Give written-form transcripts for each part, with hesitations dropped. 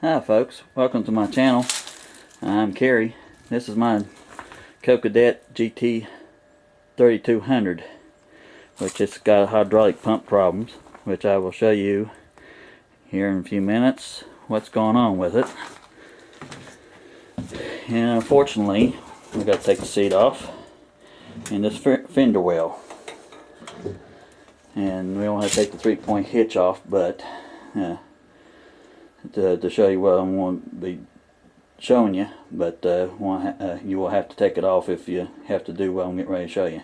Hi folks, welcome to my channel. I'm Kerry. This is my Cub Cadet GT-3200, which has got hydraulic pump problems, which I will show you here in a few minutes what's going on with it. And unfortunately, we've got to take the seat off and this fender well. And we don't have to take the 3-point hitch off, but to show you what I'm going to be showing you, but you will have to take it off if you have to do what I'm getting ready to show you.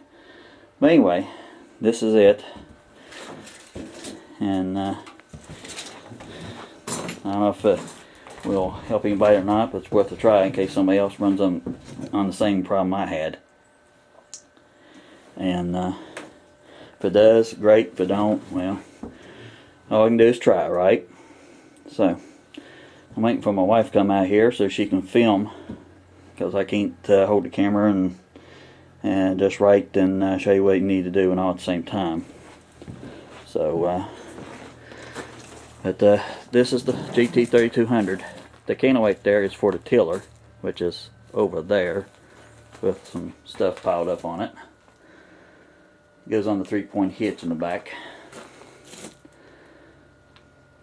But anyway, this is it, and I don't know if it will help anybody or not, but it's worth a try in case somebody else runs on the same problem I had. And if it does, great. If it don't, well, all I can do is try, right? So I'm waiting for my wife to come out here so she can film, because I can't hold the camera and just write and show you what you need to do and all at the same time. So this is the GT-3200. The counterweight there is for the tiller, which is over there with some stuff piled up on it. It goes on the 3-point hitch in the back.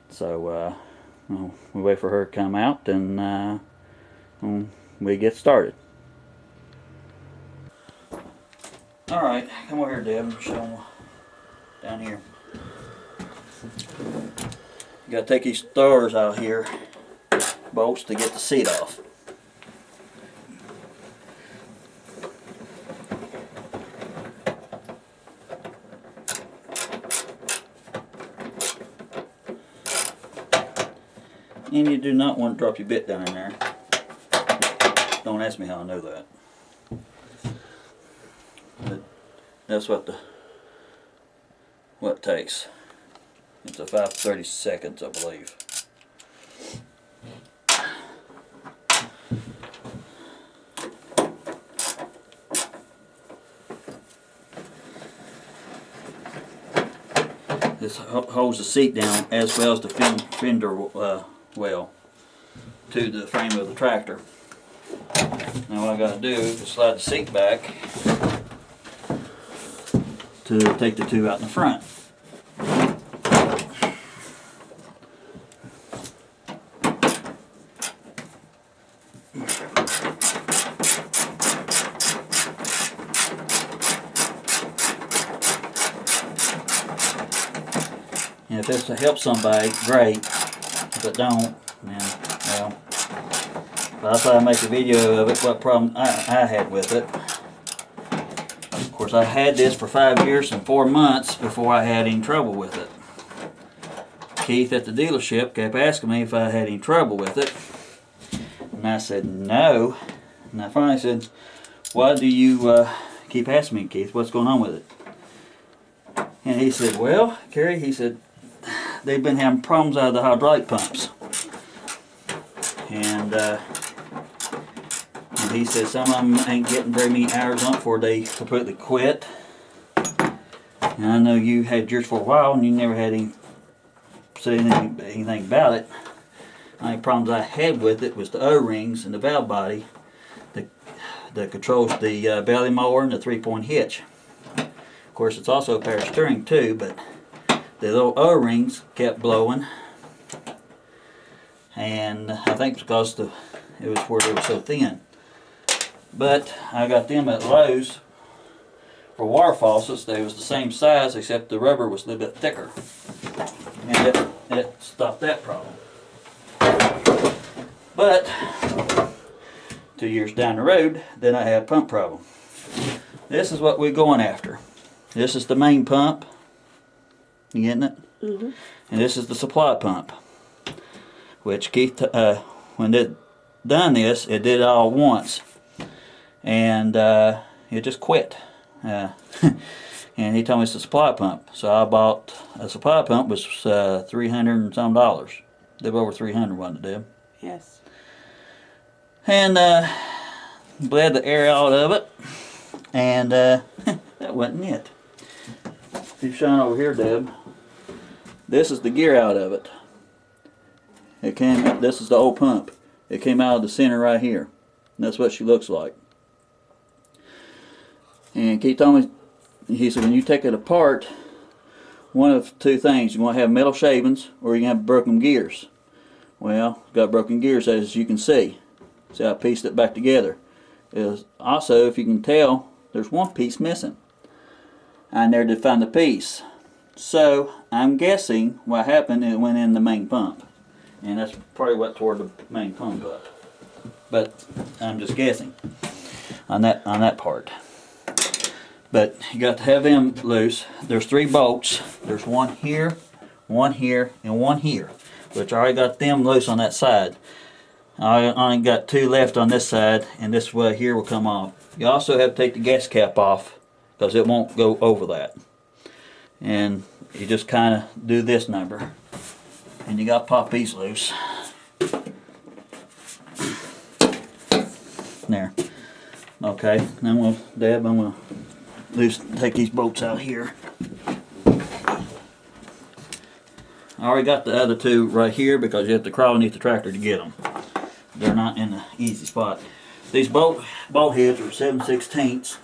So well, we wait for her to come out and we get started. Alright, come over here, Deb, and show them down here. You gotta take these stars out here, bolts, to get the seat off. And you do not want to drop your bit down in there. Don't ask me how I know that. But that's what it takes. It's a 5/32, I believe. This holds the seat down as well as the fender well to the frame of the tractor. Now what I got to do is slide the seat back to take the two out in the front. And if this helps somebody, great. If it don't, then, well, I'll try to make a video of it, what problem I had with it. Of course, I had this for 5 years and 4 months before I had any trouble with it. Keith at the dealership kept asking me if I had any trouble with it. And I said no. And I finally said, why do you keep asking me, Keith? What's going on with it? And he said, well, Kerry, he said, they've been having problems out of the hydraulic pumps. And he said some of them ain't getting very many hours on it before they completely quit. And I know you had yours for a while and you never had said anything about it. The only problems I had with it was the O-rings and the valve body that controls the belly mower and the 3-point hitch. Of course, it's also a power steering too, but the little O-rings kept blowing, and I think it's because it was where they were so thin. But I got them at Lowe's for water faucets. They was the same size except the rubber was a little bit thicker, and it stopped that problem. But 2 years down the road, then I had a pump problem. This is what we're going after. This is the main pump. You getting it? Mm-hmm. And this is the supply pump, which Keith, when it done this, it did it all once, and it just quit. And he told me it's a supply pump, so I bought a supply pump, which was $300 and some. A little over 300, wasn't it, Deb? Yes. And bled the air out of it, and that wasn't it. If you shine over here, Deb, this is the gear out of it. This is the old pump. It came out of the center right here. And that's what she looks like. And Keith told me, he said, when you take it apart, one of two things: you're going to have metal shavings, or you're going to have broken gears. Well, it's got broken gears, as you can see. See, I pieced it back together. Also, if you can tell, there's one piece missing. I never did find the piece. So, I'm guessing what happened, it went in the main pump. And that's probably what tore the main pump up. But I'm just guessing on that part. But you got to have them loose. There's 3 bolts. There's one here, and one here, which I already got them loose on that side. I only got 2 left on this side, and this one here will come off. You also have to take the gas cap off because it won't go over that. And you just kind of do this number, and you got to pop these loose. There. Okay. Then I'm gonna take these bolts out here. I already got the other 2 right here because you have to crawl underneath the tractor to get them. They're not in the easy spot. These bolt heads are 7/16.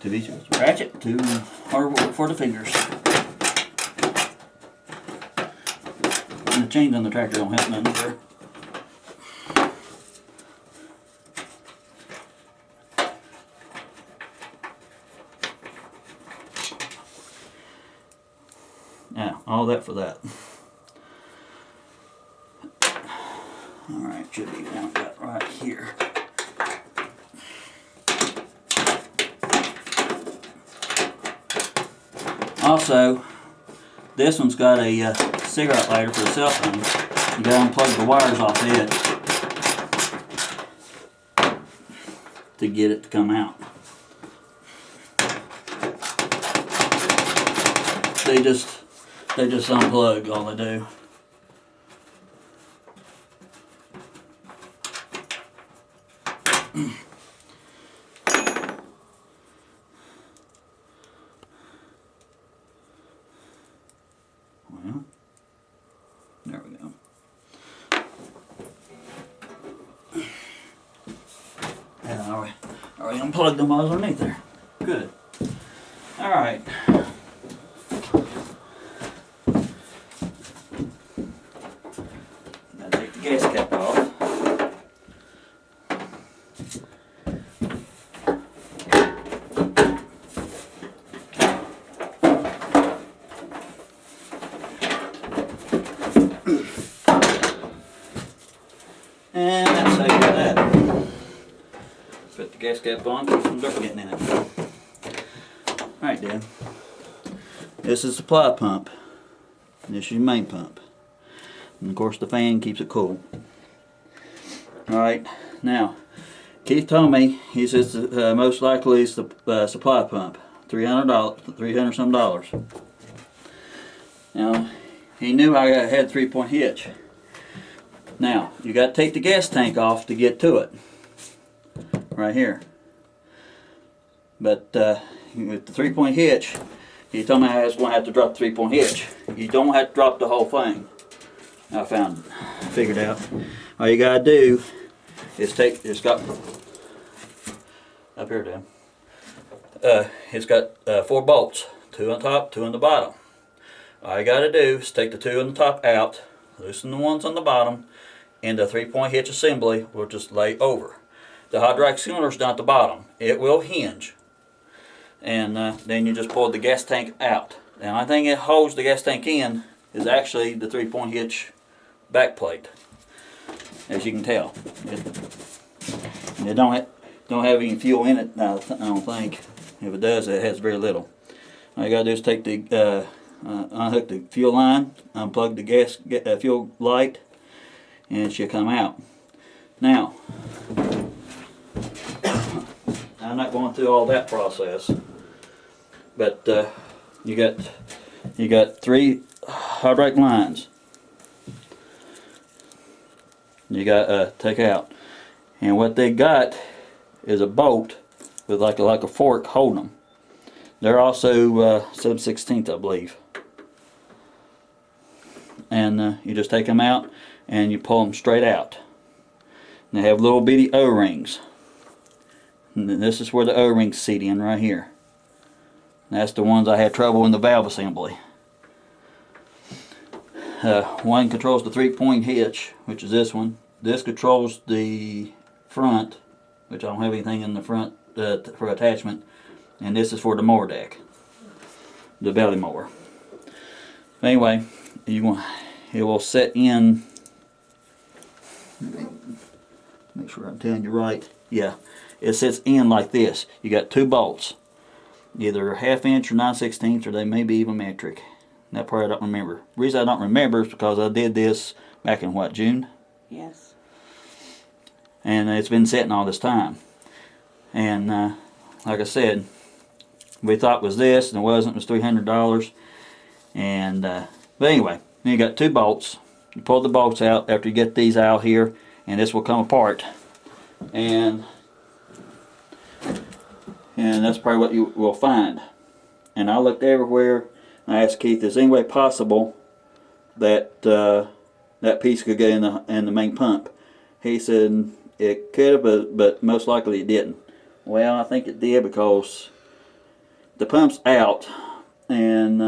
Too easy with the ratchet, too hard work for the fingers. And the chains on the tractor don't help none either. Now, all that for that. Alright, should be one got right here. Also, this one's got a cigarette lighter for the cell phone. You got to unplug the wires off it to get it to come out. They just unplug, all they do. Well, there we go. And I already unplugged them all underneath there. Good. Alright. Now take the gas cap off. And that's how you do that. Put the gas cap on, keep some dirt getting in it. Alright, Dad. This is the supply pump. This is your main pump. And of course the fan keeps it cool. Alright, now, Keith told me, he says most likely it's the supply pump. $300 some dollars. Now, he knew I had 3-point hitch. Now, you got to take the gas tank off to get to it. Right here. But with the 3-point hitch, he told me I was going to have to drop the 3-point hitch. You don't have to drop the whole thing. I figured out. All you got to do is it's got, up here down, it's got 4 bolts. 2 on top, 2 on the bottom. All you got to do is take the 2 on the top out, loosen the ones on the bottom, and the 3-point hitch assembly will just lay over. The hydraulic cylinder is down at the bottom. It will hinge. And then you just pull the gas tank out. The only thing that holds the gas tank in is actually the 3-point hitch back plate. As you can tell. It don't have any fuel in it, I don't think. If it does, it has very little. All you got to do is take the unhook the fuel line, unplug the gas fuel light, and it should come out. Now, I'm not going through all that process, but you got 3 hydraulic lines. You got take out, and what they got is a bolt with like a fork holding them. They're also 7/16, I believe. And you just take them out and you pull them straight out. And they have little bitty O-rings. And this is where the O-rings seat in right here. And that's the ones I had trouble in the valve assembly. One controls the 3-point hitch, which is this one. This controls the front, which I don't have anything in the front for attachment. And this is for the mower deck, the belly mower. Anyway, it will set in. Make sure I'm telling you right. Yeah, it sits in like this. You got 2 bolts, either 1/2 inch or 9/16, or they may be even metric. That part I don't remember. The reason I don't remember is because I did this back in what, June? Yes. And it's been sitting all this time. And like I said, we thought it was this, and it wasn't. It was $300. And but anyway, then you got 2 bolts. You pull the bolts out after you get these out here, and this will come apart. And that's probably what you will find. And I looked everywhere. I asked Keith, is any way possible that that piece could go in the main pump? He said it could have, but most likely it didn't. Well, I think it did, because the pump's out, and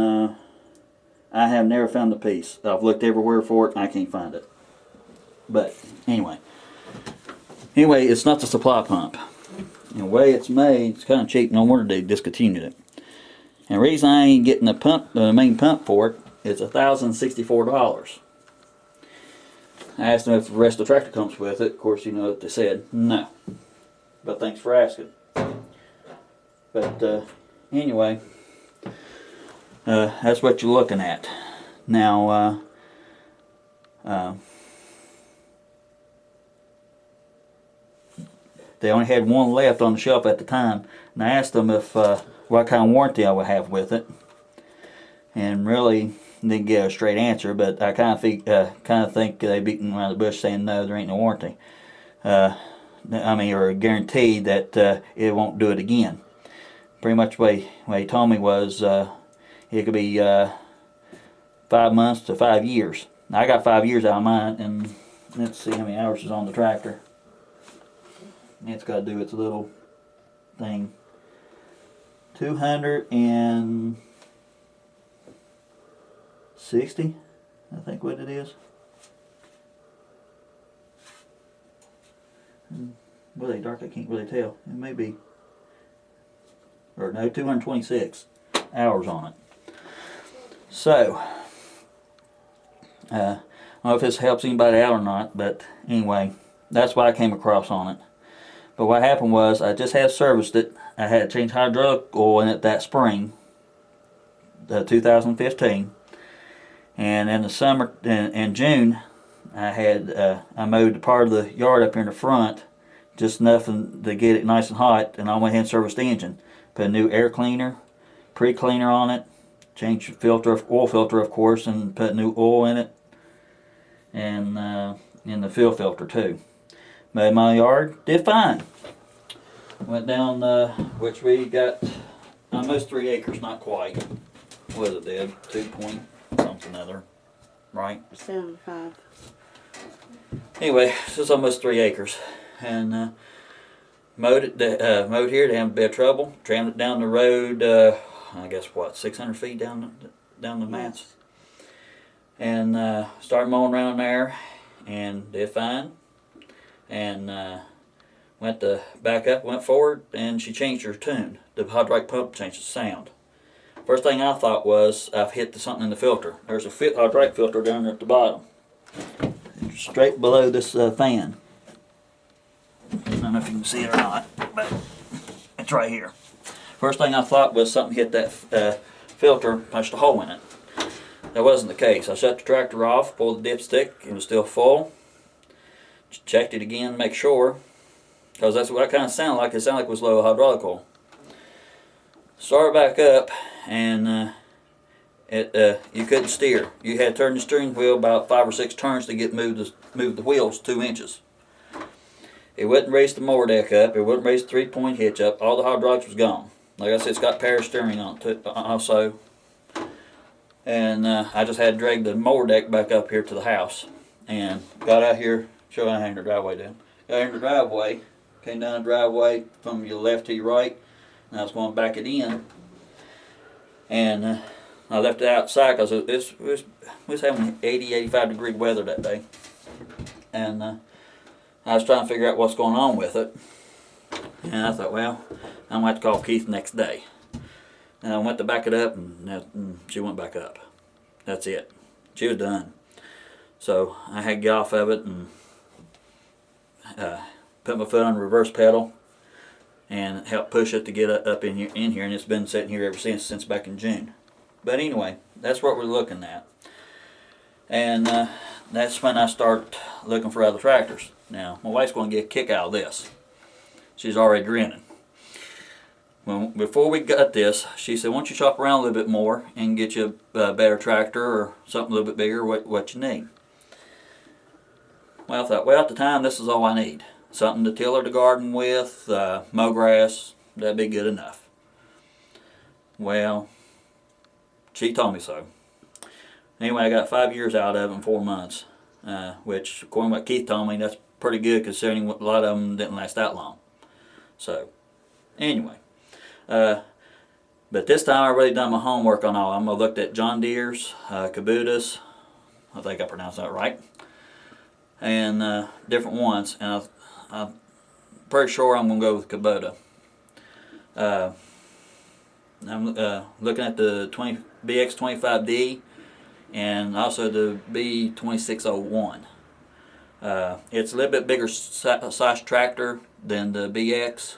I have never found the piece. I've looked everywhere for it, and I can't find it. But anyway, it's not the supply pump. And the way it's made, it's kind of cheap. No wonder they discontinued it. And the reason I ain't getting the main pump for it is $1,064. I asked them if the rest of the tractor comes with it. Of course, you know what they said. No. But thanks for asking. But anyway, that's what you're looking at. Now, they only had one left on the shelf at the time, and I asked them if what kind of warranty I would have with it, and really didn't get a straight answer. But I kind of think they beating around the bush saying no, there ain't no warranty. Or guaranteed that it won't do it again. Pretty much what he told me was it could be 5 months to 5 years. Now, I got 5 years out of mine, and let's see how many hours is on the tractor. It's got to do its little thing. 260, I think what it is. Well, they dark, I can't really tell. It may be, or no, 226 hours on it. So, I don't know if this helps anybody out or not, but anyway, that's what I came across on it. But what happened was, I just had serviced it. I had changed hydraulic oil in it that spring, 2015. And in the summer, in June, I mowed the part of the yard up here in the front, just nothing to get it nice and hot, and I went ahead and serviced the engine. Put a new air cleaner, pre-cleaner on it, changed the oil filter, of course, and put new oil in it, and in the fuel filter too. Made my yard, did fine. Went down, which we got almost 3 acres, not quite. What is it, Deb? 2 point something other, right? 75. Anyway, this is almost 3 acres, and mowed here to have a bit of trouble. Trammed it down the road. I guess what, 600 feet down the mats, and started mowing around there, and did fine. And went to back up, went forward, and she changed her tune. The hydraulic pump changed the sound. First thing I thought was I've hit something in the filter. There's a hydraulic filter down there at the bottom, straight below this fan. I don't know if you can see it or not, but it's right here. First thing I thought was something hit that filter, punched a hole in it. that wasn't the case. I shut the tractor off, pulled the dipstick, it was still full. Checked it again, make sure, because that's what it kind of sounded like. It sounded like it was low hydraulic oil. Started back up, and you couldn't steer. You had to turn the steering wheel about 5 or 6 turns to get move the wheels 2 inches. It wouldn't raise the mower deck up. It wouldn't raise the 3-point hitch up. All the hydraulics was gone. Like I said, it's got power steering on it also. And I just had to drag the mower deck back up here to the house. And got out here, show you how to hang the driveway down. Got in the driveway, came down the driveway from your left to your right. And I was going to back it in. And I left it outside because we was having 80, 85 degree weather that day. And I was trying to figure out what's going on with it. And I thought, well, I'm going to have to call Keith next day. And I went to back it up, and she went back up. That's it. She was done. So I had to get off of it and put my foot on the reverse pedal and help push it to get up in here. And it's been sitting here ever since back in June. But anyway, that's what we're looking at. And that's when I start looking for other tractors. Now, my wife's going to get a kick out of this. She's already grinning. Before we got this, she said, why don't you shop around a little bit more and get you a better tractor or something a little bit bigger, what you need. Well, I thought, well, at the time, this is all I need. Something to tiller the garden with, mow grass, that'd be good enough. Well, she told me so. Anyway, I got 5 years out of it in 4 months, which, according to what Keith told me, that's pretty good considering a lot of them didn't last that long. So, anyway. But this time I really done my homework on all of them. I looked at John Deere's, Kubota's, I think I pronounced that right, and different ones. And I'm pretty sure I'm going to go with Kubota. I'm looking at the BX25D and also the B2601. It's a little bit bigger size tractor than the BX.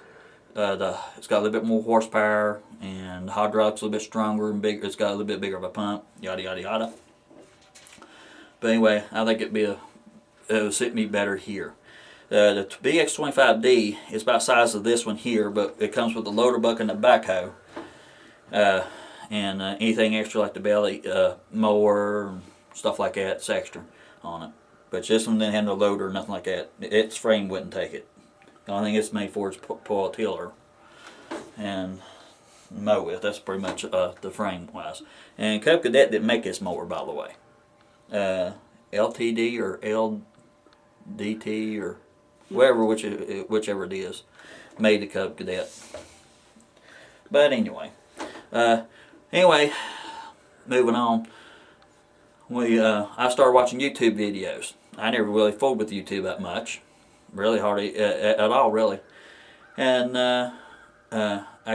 It's got a little bit more horsepower, and the hydraulics a little bit stronger and bigger. It's got a little bit bigger of a pump, yada yada yada. But anyway, I think it would suit me better here. The BX25D is about the size of this one here, but it comes with the loader bucket and the backhoe, and anything extra like the belly mower and stuff like that, it's extra on it. But this one didn't have no loader or nothing like that. Its frame wouldn't take it. The only thing it's made for is pull a tiller and mow with. That's pretty much the frame wise. And Cub Cadet didn't make this mower, by the way. LTD or LDT or whatever, whichever it is, made the Cub Cadet. But anyway, moving on. I started watching YouTube videos. I never really fooled with YouTube that much. Really hardly at all, really. And I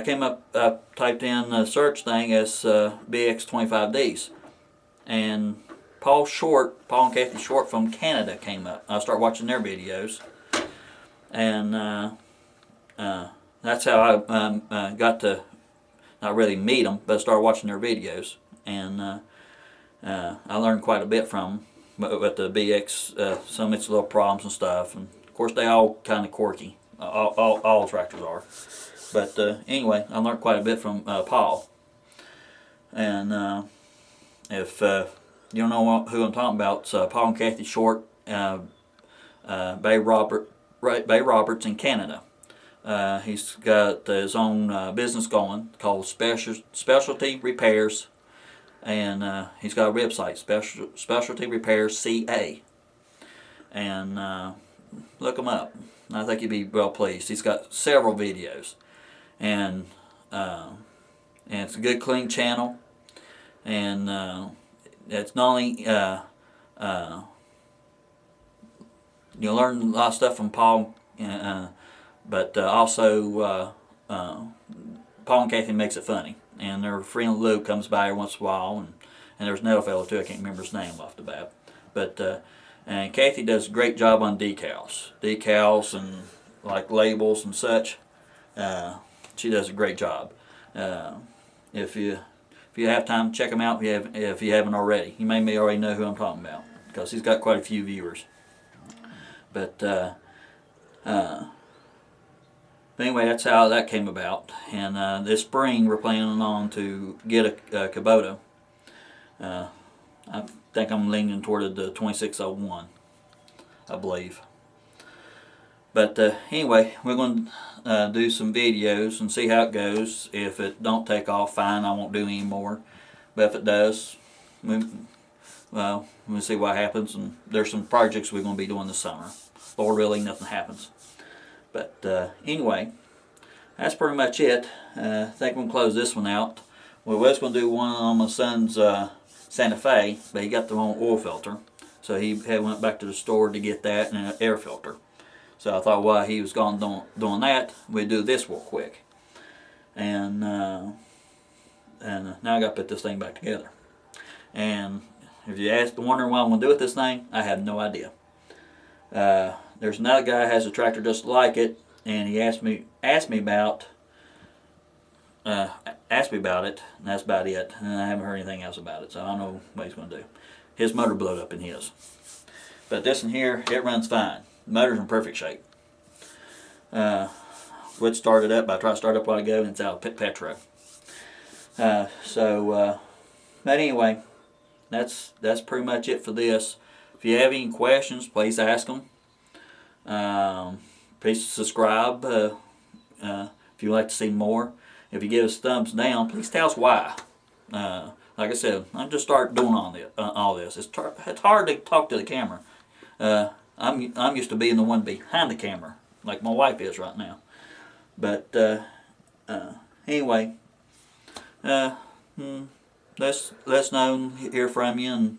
came up, typed in the search thing as BX25Ds, and Paul and Kathy Short from Canada came up. I started watching their videos, and that's how I got to not really meet them, but started watching their videos, and I learned quite a bit from them with the BX. Some of its little problems and stuff, and of course they all kind of quirky. All tractors are. But anyway, I learned quite a bit from Paul. And if you don't know who I'm talking about, it's Paul and Kathy Short, Bay Roberts in Canada. He's got his own business going called Specialty Repairs, and he's got a website, Specialty Repairs CA. And look him up. I think you'd be well pleased. He's got several videos, and it's a good clean channel, and it's not only you learn a lot of stuff from Paul, but also Paul and Kathy makes it funny, and their friend Lou comes by every once in a while, and there's another fellow too. I can't remember his name off the bat, but. And Kathy does a great job on decals and like labels and such. She does a great job. If you if you have time, check him out if you haven't already. You may already know who I'm talking about because he's got quite a few viewers. But anyway, that's how that came about. And this spring we're planning on to get a Kubota. I think I'm leaning toward the 2601, I believe. But anyway, we're going to do some videos and see how it goes. If it don't take off, fine, I won't do any more. But if it does, we'll see what happens. And there's some projects we're going to be doing this summer. Lord willing, nothing happens. But anyway, that's pretty much it. I think we'll close this one out. We was going to do one on my son's Santa Fe, but he got the wrong oil filter. So he went back to the store to get that and an air filter. So I thought while he was gone doing that, we'd do this real quick. And now I got to put this thing back together. And if you wondering what I'm going to do with this thing, I have no idea. There's another guy who has a tractor just like it, and he asked me about it, and that's about it. And I haven't heard anything else about it, so I don't know what he's going to do. His motor blowed up in his. But this one here, it runs fine. The motor's in perfect shape. Would start it up, but I tried to start up a while ago and it's out of petro. But anyway, that's pretty much it for this. If you have any questions, please ask them. Please subscribe if you'd like to see more. If you give us a thumbs down, please tell us why. Like I said, I just started doing all this. It's hard to talk to the camera. I'm used to being the one behind the camera, like my wife is right now. But anyway, let's know, hear from you, and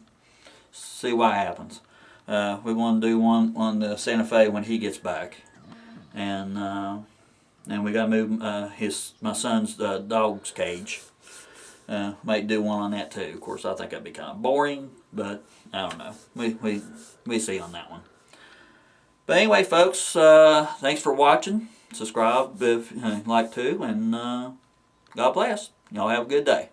see what happens. We're going to do one on the Santa Fe when he gets back, and we got to move my son's dog's cage. Might do one on that too. Of course, I think that'd be kind of boring, but I don't know. We see on that one. But anyway, folks, thanks for watching. Subscribe if you'd like to, and God bless. Y'all have a good day.